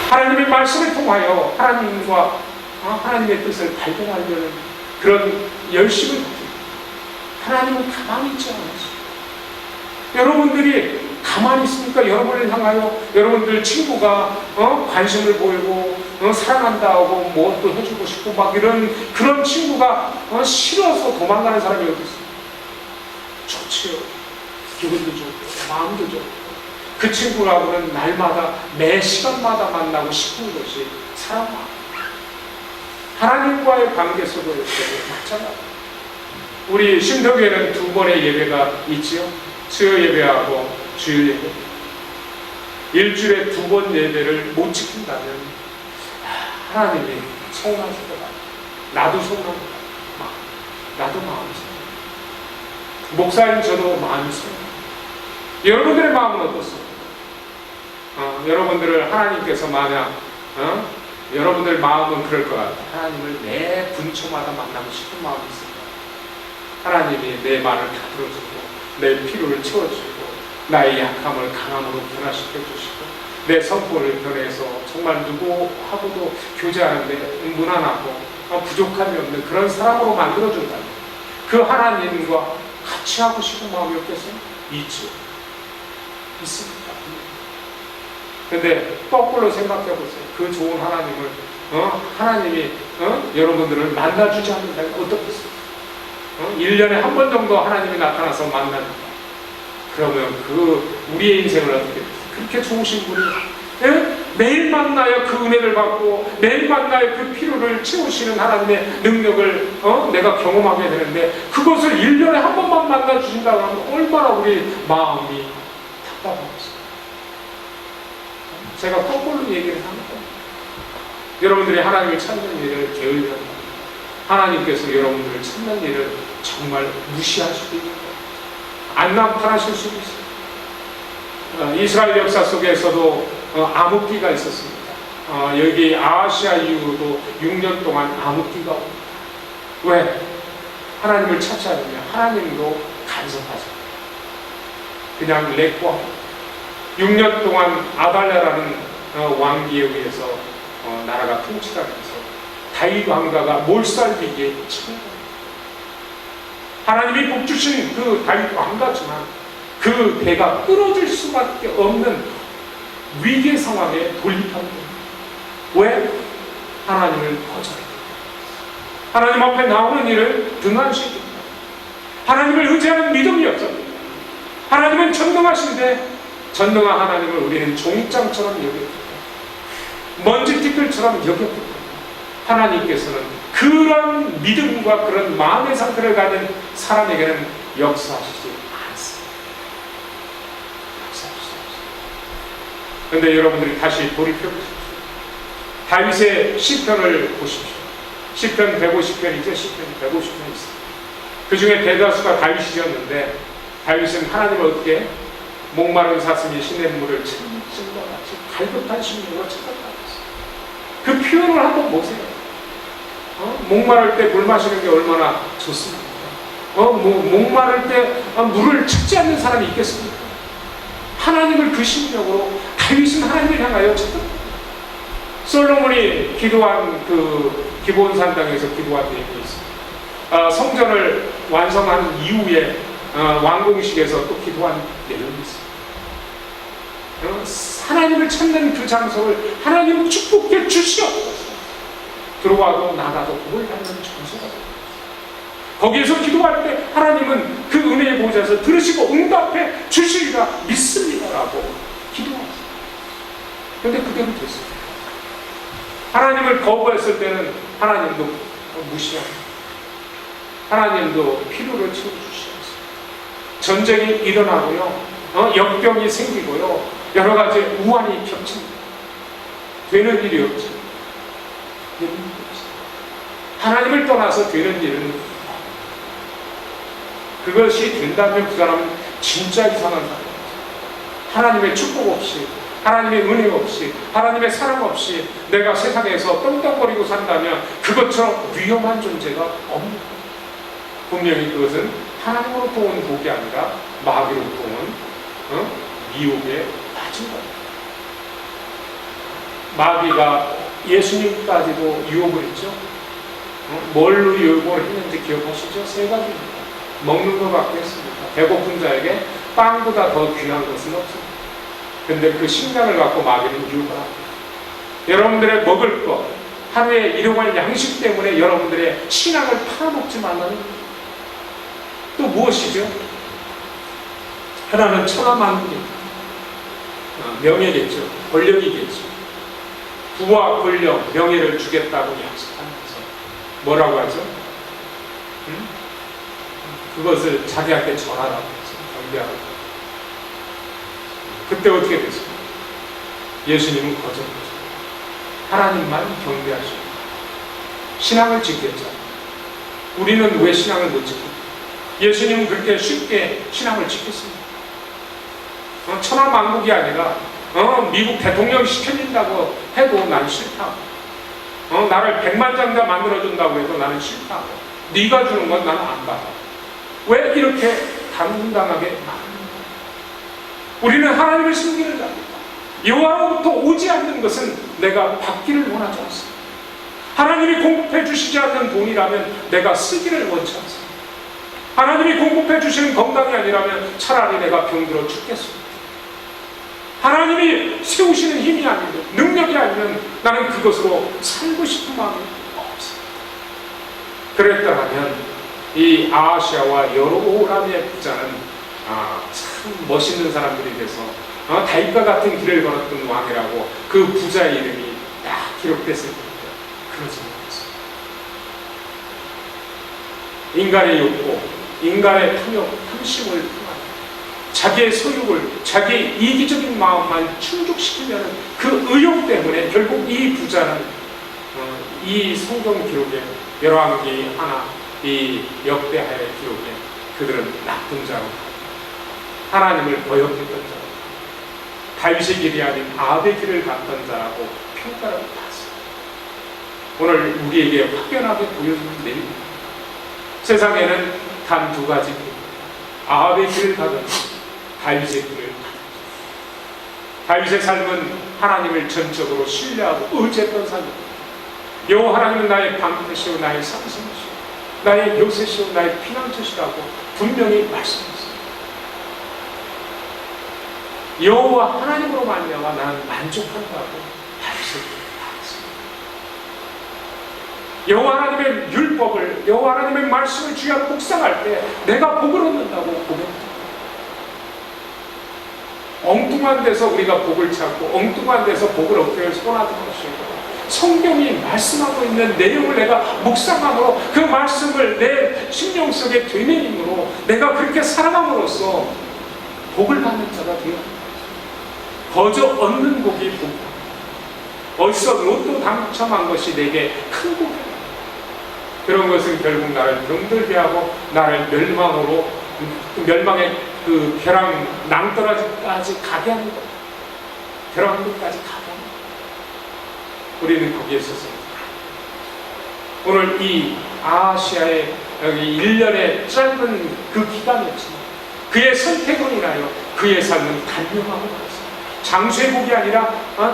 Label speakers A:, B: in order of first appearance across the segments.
A: 하나님의 말씀을 통하여 하나님과 하나님의 뜻을 발견하려는 그런 열심을 가지고 하나님은 가만히 있지 않으세요. 여러분들이 가만히 있습니까? 여러분을 향하여 여러분들 친구가 관심을 보이고 사랑한다 하고 뭐 또 해주고 싶고 막 이런 그런 친구가 싫어서 도망가는 사람이 어디 있어요? 좋지요. 기분도 좋고 마음도 좋고 그 친구하고는 날마다 매 시간마다 만나고 싶은 것이 사람 마음. 하나님과의 관계 속에서 마찬가지입니다. 우리 신덕교회는 2번의 예배가 있지요. 수요 예배하고 주일 예배. 일주일에 2번 예배를 못 지킨다면 하나님이 서운하실 것 같아요. 나도 서운합니다. 나도 마음이 서운합니다. 목사님 저도 마음이 서운합니다. 여러분들의 마음은 어떻습니까? 여러분들을 하나님께서 만약 여러분들 마음은 그럴 것 같아요. 하나님을 매 분초마다 만나고 싶은 마음이 있습니다. 하나님이 내 말을 다 들어주고 내 필요를 채워주시고 나의 약함을 강함으로 변화시켜 주시고 내 성품을 변해서 정말 누구하고도 교제하는데 무난하고 부족함이 없는 그런 사람으로 만들어준다면 그 하나님과 같이 하고 싶은 마음이 없겠어요? 있죠. 있습니다. 근데 거꾸로 생각해 보세요. 그 좋은 하나님을 하나님이 여러분들을 만나주지 않는다면 어떻겠어요? 1년에 한 번 정도 하나님이 나타나서 만납니다. 그러면 우리의 인생을 어떻게 됐어요? 그렇게 좋으신 분이 매일 만나야 그 은혜를 받고 매일 만나야 그 필요를 채우시는 하나님의 능력을 내가 경험하게 되는데 그것을 1년에 한 번만 만나주신다고 하면 얼마나 우리 마음이 답답하겠어요. 제가 거꾸로 얘기를 합니다. 여러분들이 하나님을 찾는 일을 게을리하는 하나님께서 여러분들을 찾는 일을 정말 무시할 수도 있는 거예요. 안 나타나실 수도 있어요. 이스라엘 역사 속에서도 암흑기가 있었습니다. 여기 아하시아 이후로도 6년 동안 암흑기가 옵니다. 왜? 하나님을 찾지 않으면 하나님도 간섭하죠. 그냥 내꺼 6년 동안 아달랴라는 왕기에 의해서 나라가 통치가 되면서 다윗 왕가가 몰살위기에 처합니다. 하나님이 복 주신 그 다윗 왕가지만 그 대가 끊어질 수밖에 없는 위기의 상황에 돌입합니다. 왜? 하나님을 거절합니다. 하나님 앞에 나오는 일을 등한시킵니다. 하나님을 의지하는 믿음이 없습니다. 하나님은 전능하신데 전능한 하나님을 우리는 종이장처럼 여겼습니다. 먼지띠끌처럼 여겼습니다. 하나님께서는 그런 믿음과 그런 마음의 상태를 가진 사람에게는 역사하시지 않습니다. 역사하시지 않습니다. 그런데 여러분들이 다시 돌이켜보십시오. 다윗의 시편을 보십시오. 시편 150편이죠. 시편 150편 있습니다. 그 중에 대다수가 다윗이 지었는데 다윗은 하나님을 어떻게 목마른 사슴이 시냇물을 찾는 것 같이 갈급한 심령으로 찾았다. 그 표현을 한번 보세요. 목마를 때 물 마시는 게 얼마나 좋습니까? 목마를 때 물을 찾지 않는 사람이 있겠습니까? 하나님을 그 심령으로 다윗은 하나님을 향하여 찾았다. 솔로몬이 기도한 그 기브온 산당에서 기도한 내용이 있습니다. 성전을 완성한 이후에 완공식에서 또 기도한 내용이 있습니다. 하나님을 찾는 그 장소를 하나님 축복해 주시옵소서. 들어와도 나가도 복을 받는 장소가 됩니다. 거기에서 기도할 때 하나님은 그 은혜의 보좌에서 들으시고 응답해 주시리라 믿습니다라고 기도하셨어요. 그런데 그대로 됐습니다. 하나님을 거부했을 때는 하나님도 무시합니다. 하나님도 필요를 채워주시옵소서. 전쟁이 일어나고요, 역병이 생기고요, 여러 가지 우환이 겹칩니다. 되는 일이 없죠. 되는 일이 없어요. 하나님을 떠나서 되는 일은 그것이 된다면 그 사람은 진짜 이상한 사람입니다. 하나님의 축복 없이, 하나님의 은혜 없이, 하나님의 사랑 없이 내가 세상에서 떵떵거리고 산다면 그것처럼 위험한 존재가 없는 거예요. 분명히 그것은 하나님으로부터 온 복이 아니라 마귀로부터 온 미혹에 빠진 겁니다. 마귀가 예수님까지도 유혹을 했죠. 뭘로 유혹을 했는지 기억하시죠? 세 가지입니다. 먹는 것 갖고 했습니다. 배고픈 자에게 빵보다 더 귀한 것은 없습니다. 근데 그 식량을 갖고 마귀는 유혹을 합니다. 여러분들의 먹을 것, 하루에 일용할 양식 때문에 여러분들의 신앙을 팔아먹지 말라는 거예요. 또 무엇이죠? 하나는 천하만국입니다. 명예겠죠. 권력이겠죠. 부와 권력, 명예를 주겠다고 약속하면서 뭐라고 하죠? 그것을 자기한테 전하라고 해서 경배하고. 그때 어떻게 됐습니까? 예수님은 거절하셨어요. 하나님만 경배하시고 신앙을 지켰잖아요. 우리는 왜 신앙을 못 지킵니까? 예수님은 그렇게 쉽게 신앙을 지켰습니다. 천하만국이 아니라 미국 대통령 시켜준다고 해도 난 싫다고, 나를 백만장자 만들어준다고 해도 나는 싫다고, 네가 주는 건 나는 안 받아. 왜 이렇게 당당하게 말합니까? 우리는 하나님을 섬기는 자입니다. 여호와로부터 오지 않는 것은 내가 받기를 원하지 않습니다. 하나님이 공급해 주시지 않는 돈이라면 내가 쓰기를 원치 않습니다. 하나님이 공급해 주시는 건강이 아니라면 차라리 내가 병들어 죽겠습니다. 하나님이 세우시는 힘이 아니고 능력이 아니면 나는 그것으로 살고 싶은 마음이 없습니다. 그랬더라면 이 아하시아와 여로보암의 부자는 참 멋있는 사람들이 돼서 다윗과 같은 길을 걸었던 왕이라고 그 부자의 이름이 딱 기록됐을 텐데 그러지 못했습니다. 인간의 욕구, 인간의 탐욕, 탐심을 통한 자기의 소욕을, 자기의 이기적인 마음만 충족시키려는 그 의욕 때문에 결국 이 부자는 이 성경 기록에 열왕기 하나, 이 역대하의 기록에 그들은 나쁜 자로, 하나님을 거역했던 자로, 다윗의 길이 아닌 아합의 길을 갔던 자라고 평가를 받았습니다. 오늘 우리에게 확연하게 보여주는 내용입니다. 세상에는 단 두 가지 길입니다. 아합의 길을 가든지 다윗의 길을 가든지. 다윗의 삶은 하나님을 전적으로 신뢰하고 의지했던 삶입니다. 여호와 하나님은 나의 방패시오, 나의 상승이시오, 나의 요새시오, 나의 피난처시라고 분명히 말씀했습니다. 여호와 하나님으로 말미암아 나는 만족한다고 다윗을 말했습니다. 여호와 하나님의 율법을, 여호와 하나님의 말씀을 주야로 묵상할 때 내가 복을 얻는다고 고백합니다. 엉뚱한 데서 우리가 복을 찾고 엉뚱한 데서 복을 얻기 위해 손하지 마시고 성경이 말씀하고 있는 내용을 내가 묵상함으로 그 말씀을 내 심령 속에 되뇌임으로 내가 그렇게 살아감으로써 복을 받는 자가 되어 거저 얻는 복이 복이다. 어디서 로또 당첨한 것이 내게 큰 복이다. 그런 것은 결국 나를 병들게 하고 나를 멸망의 그 벼랑 낭떠러지까지 가게 하는 것, 벼랑끝까지 가게 하는 것. 우리는 거기에 있어서 오늘 이 아하시아의 여기 1년의 짧은 그 기간이었지만 그의 선택으로 인하여 그의 삶은 단명하고 말았습니다. 장수의 복이 아니라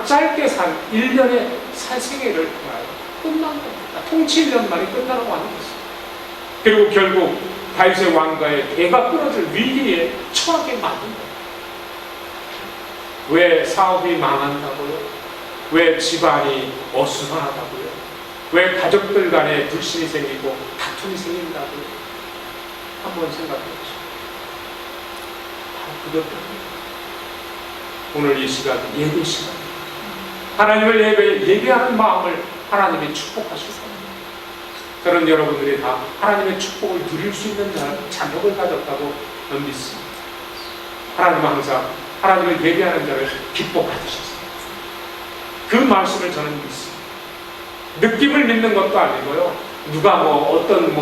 A: 짧게 산 1년의 생애를 통하여 끝난 겁니다. 통치 1년 만에 끝나는 거 아니겠습니까? 그리고 결국 다윗의 왕가의 대가 끊어질 위기에 처하게 만든 겁니다. 왜 사업이 망한다고요? 왜 집안이 어수선하다고요? 왜 가족들 간에 불신이 생기고 다툼이 생긴다고요? 한번 생각해 보시죠. 바로 그것 때문에 오늘 이 시간 예배 시간, 하나님을 예배하는 마음을 하나님이 축복하실 겁니다. 저는 여러분들이 다 하나님의 축복을 누릴 수 있는 자격을 가졌다고 믿습니다. 하나님은 항상 하나님을 예배하는 자를 기뻐 받으셨습니다. 그 말씀을 저는 믿습니다. 느낌을 믿는 것도 아니고요. 누가 어떤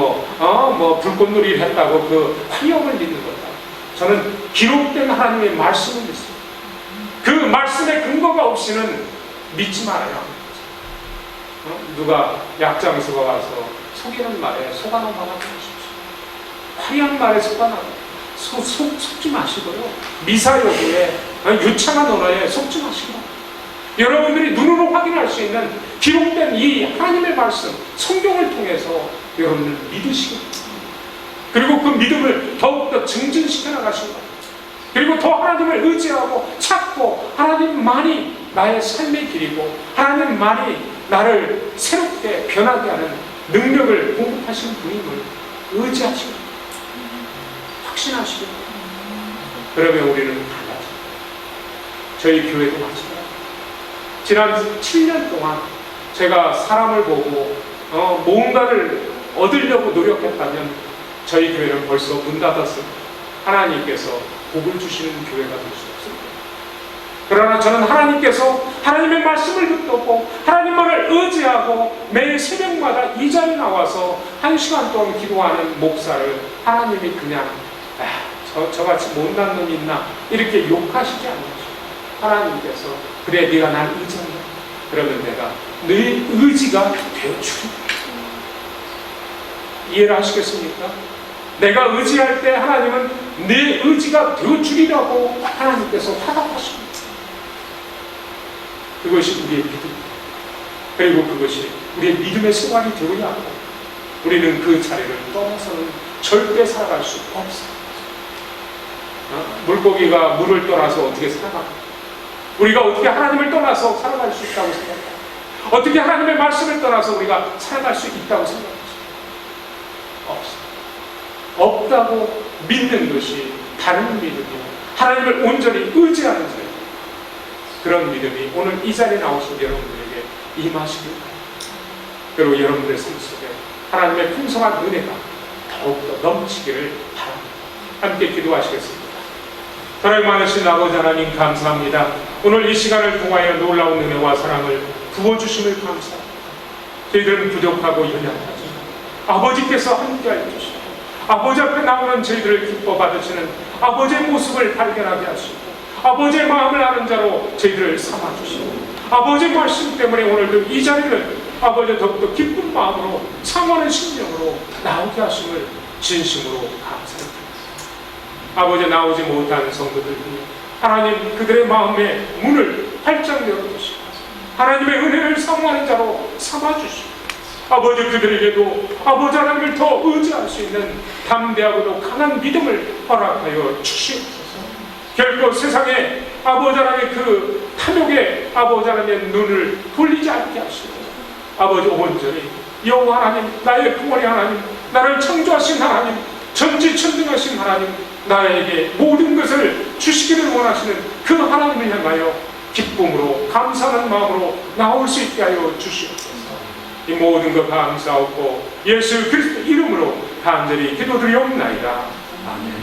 A: 불꽃놀이를 했다고 그 화형을 믿는 것도 아니고 저는 기록된 하나님의 말씀을 믿습니다. 그 말씀의 근거가 없이는 믿지 말아야 합니다. 누가 약장수가 와서 속이는 말에 속아놓은 말하지 마십시오. 화려한 말에 속지 마시고요. 미사 여구에 유창한 언어에 속지 마시고 여러분들이 눈으로 확인할 수 있는 기록된 이 하나님의 말씀, 성경을 통해서 여러분들 믿으시고, 그리고 그 믿음을 더욱더 증진시켜 나가시고, 그리고 더 하나님을 의지하고 찾고, 하나님만이 나의 삶의 길이고, 하나님만이 나를 새롭게 변하게 하는 능력을 공급하시는 분임을 의지하시고 확신하시고, 그러면 우리는 달라져요. 저희 교회도 마찬가지예요. 지난 7년 동안 제가 사람을 보고 뭔가를 얻으려고 노력했다면 저희 교회는 벌써 문 닫았습니다. 하나님께서 복을 주시는 교회가 될 수 없습니다. 그러나 저는 하나님께서 하나님의 말씀을 듣고 하나님만을 의지하고 매일 새벽마다 이 자리에 나와서 1시간 동안 기도하는 목사를 하나님이 그냥 저같이 못난 놈이 있나 이렇게 욕하시지 않으시고, 하나님께서 그래 네가 날 의지한다. 그러면 내가 네 의지가 되어주리라. 이해를 하시겠습니까? 내가 의지할 때 하나님은 네 의지가 되어주리라고 하나님께서 화답하십니다. 그것이 우리의 믿음입니다. 그리고 그것이 우리의 믿음의 생활이 되어야 하고, 우리는 그 자리를 떠나서는 절대 살아갈 수 없습니다. 물고기가 물을 떠나서 어떻게 살아갑니까? 우리가 어떻게 하나님을 떠나서 살아갈 수 있다고 생각합니까? 어떻게 하나님의 말씀을 떠나서 우리가 살아갈 수 있다고 생각합니까? 없습니다. 없다고 믿는 것이 다른 믿음이요, 하나님을 온전히 의지하는 자예요. 그런 믿음이 오늘 이 자리에 나오신 여러분들에게 임하시길 바랍니다. 그리고 여러분들의 삶 속에 하나님의 풍성한 은혜가 더욱더 넘치기를 바랍니다. 함께 기도하시겠습니다. 사랑이 많으신 아버지 하나님, 감사합니다. 오늘 이 시간을 통하여 놀라운 은혜와 사랑을 부어주심을 감사합니다. 저희들은 부족하고 연약하지만 아버지께서 함께하여 주시고, 아버지 앞에 나오는 저희들을 기뻐 받으시는 아버지의 모습을 발견하게 하시고, 아버지의 마음을 아는 자로 저희들을 삼아주시고, 아버지의 말씀 때문에 오늘도 이 자리를 아버지 더욱더 기쁜 마음으로 상하는 심령으로 나오게 하심을 진심으로 감사드립니다. 아버지, 나오지 못한 성도들 중에 하나님 그들의 마음의 문을 활짝 열어주시고 하나님의 은혜를 사모하는 자로 삼아주시고, 아버지 그들에게도 아버지 하나님을 더 의지할 수 있는 담대하고도 강한 믿음을 허락하여 주시옵소서. 결코 세상에 아버지 하나님의 그 탐욕에 아버지 하나님의 눈을 돌리지 않게 하시고, 아버지 온전히 여호와 하나님, 나의 구원의 하나님, 나를 창조하신 하나님, 전지천등하신 하나님, 나에게 모든 것을 주시기를 원하시는 그 하나님을 향하여 기쁨으로 감사하는 마음으로 나올 수 있게 하여 주시옵소서. 이 모든 것 감사하고 예수 그리스도 이름으로 간절히 기도드리옵나이다. 아멘.